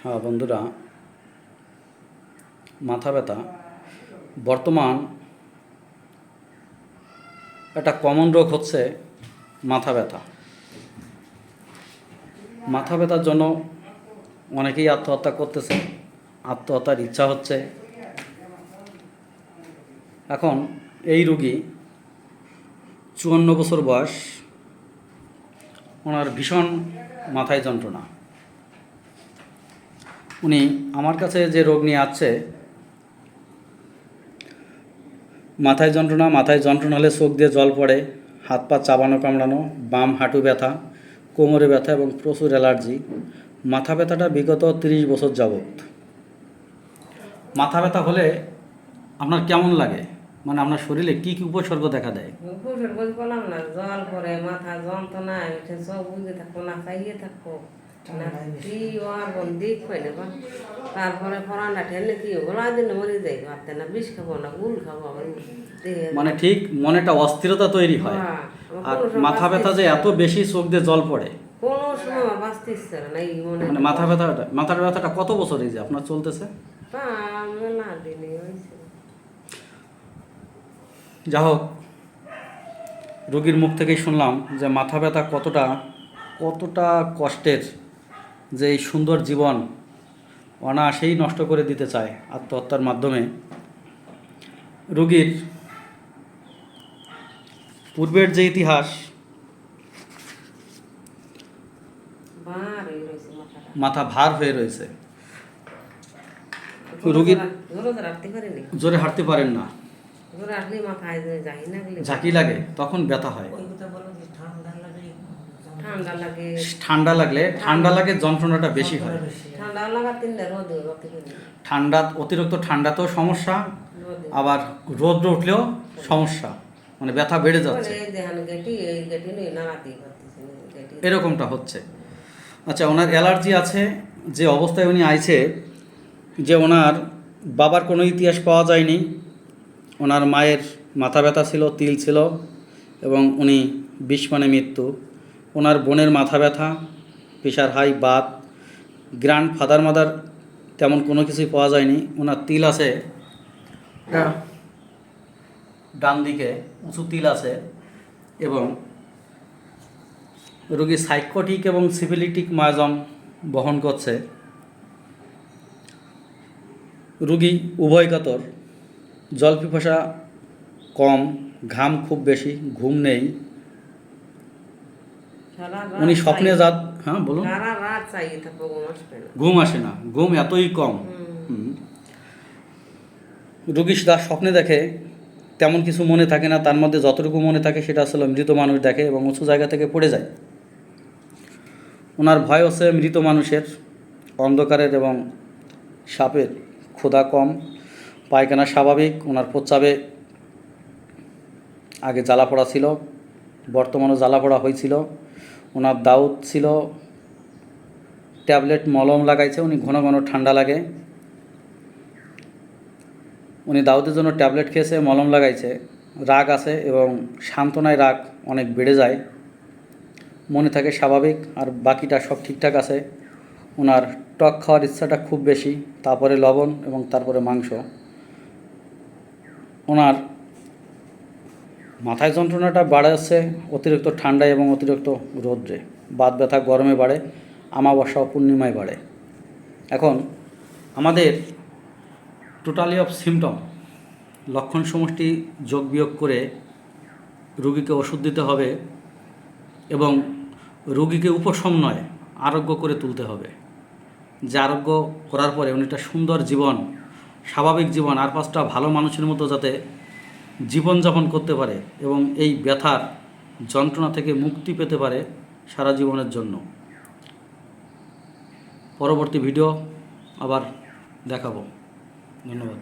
হ্যাঁ বন্ধুরা, মাথা ব্যথা বর্তমান একটা কমন রোগ হচ্ছে মাথা ব্যথা। মাথা ব্যথার জন্য অনেকেই আত্মহত্যা করতেছে, আত্মহত্যার ইচ্ছা হচ্ছে। এখন এই রোগী 54 বছর বয়স, ওনার ভীষণ মাথায় যন্ত্রণা। উনি আমার কাছে যে রোগ নিয়ে আসছে, মাথায় যন্ত্রণা হলে চোখ দিয়ে জল পড়ে, হাত পা চাবানো কামড়ানো, বাম হাঁটু ব্যথা, কোমরে ব্যথা এবং প্রচুর অ্যালার্জি। মাথা ব্যথাটা বিগত 30 বছর যাবৎ। মাথা ব্যথা হলে আপনার কেমন লাগে? মানে আপনার শরীরে কি কি উপসর্গ দেখা দেয়? উপসর্গ বললাম না, জল পরে, মাথা যন্ত্রণা, উঠে সব বুঝে থাকবো, না চাইয়ে থাকবো, তারপরে পরান্ডা ঠেলে কি গলা দিন মরে যাই, ভাবতে না বিষ খাবো না গুল খাবো, মানে ঠিক মনে একটা অস্থিরতা তৈরি হয়। আর মাথা ব্যথা যে এত বেশি চোখ দিয়ে জল পড়ে, কোনো সময় বাঁচতে ইচ্ছে না এই মনে। মানে মাথার ব্যথাটা কত বছর এই যে আপনার চলতেছে? না দিনই হয়েছে। যা হোক, রোগীর মুখ থেকেই শুনলাম যে মাথা ব্যথা কতটা কষ্টের, যে এই সুন্দর জীবন অনায়াসেই নষ্ট করে দিতে চায় আত্মহত্যার মাধ্যমে। রোগীর পূর্বের যে ইতিহাস, মাথা ভার হয়ে রয়েছে, রোগীর জোরে হাঁটতে পারেন না, ঝাঁকি লাগে, তখন ব্যথা হয়। ঠান্ডা লাগলে যন্ত্রণাটা বেশি হয়। অতিরিক্ত ঠান্ডাতেও সমস্যা, আবার রোদ্র উঠলেও সমস্যা, মানে ব্যথা বেড়ে যাচ্ছে, এরকমটা হচ্ছে। আচ্ছা, ওনার অ্যালার্জি আছে। যে অবস্থায় উনি আইছে, যে ওনার বাবার কোনো ইতিহাস পাওয়া যায়নি, ওনার মায়ের মাথা ব্যথা ছিল, তিল ছিল, এবং উনি বিষ-পানে মৃত্যু। ওনার বোনের মাথা ব্যথা, pressure high, Baat, grand father mother তেমন কোনো কিছুই পাওয়া যায়নি। ওনার তিল আছে, ডান দিকে উঁচু তিল আছে, এবং রোগী সাইকোটিক এবং সিফিলিটিক মায়াজম বহন করছে। রোগী উভয় কাতর, জল পিপাসা কম, ঘাম খুব বেশি, ঘুম নেই। উনি স্বপ্নে হ্যাঁ বলুন। ঘুম আসে না, ঘুম এতই কম। রোগী তার স্বপ্নে দেখে, তেমন কিছু মনে থাকে না, তার মধ্যে যতটুকু মনে থাকে সেটা আসলে মৃত মানুষ দেখে এবং উঁচু জায়গা থেকে পড়ে যায়। ওনার ভয় হচ্ছে মৃত মানুষের, অন্ধকারের এবং সাপের। ক্ষুধা কম, পায়খানা স্বাভাবিক। ওনার প্রস্রাবে আগে জ্বালাপোড়া ছিল, বর্তমানে জ্বালাপোড়া হয়েছিল। ওনার দাউদ ছিল, ট্যাবলেট মলম লাগাইছে। উনি ঘন ঘন ঠান্ডা লাগে, উনি দাউদের জন্য ট্যাবলেট খেয়েছে, মলম লাগাইছে। রাগ আছে এবং সান্ত্বনায় রাগ অনেক বেড়ে যায়, মনে থাকে স্বাভাবিক, আর বাকিটা সব ঠিকঠাক আছে। ওনার টক খাওয়ার ইচ্ছাটা খুব বেশি, তারপরে লবণ এবং তারপরে মাংস। ওনার মাথায় যন্ত্রণাটা বাড়াচ্ছে অতিরিক্ত ঠান্ডায় এবং অতিরিক্ত রৌদ্রে। বাত ব্যথা গরমে বাড়ে, আমাবস্যা ও পূর্ণিমায় বাড়ে। এখন আমাদের টোটালি অফ সিমটম, লক্ষণ সমষ্টি যোগ বিয়োগ করে রোগীকে ওষুধ দিতে হবে এবং রোগীকে উপশম নয়, আরোগ্য করে তুলতে হবে। যে আরোগ্য করার পরে উনি একটা সুন্দর জীবন, স্বাভাবিক জীবন, আর 5টা ভালো মানুষের মতো যাতে জীবনযাপন করতে পারে এবং এই ব্যথার যন্ত্রণা থেকে মুক্তি পেতে পারে সারা জীবনের জন্য। পরবর্তী ভিডিও আবার দেখাবো। ধন্যবাদ।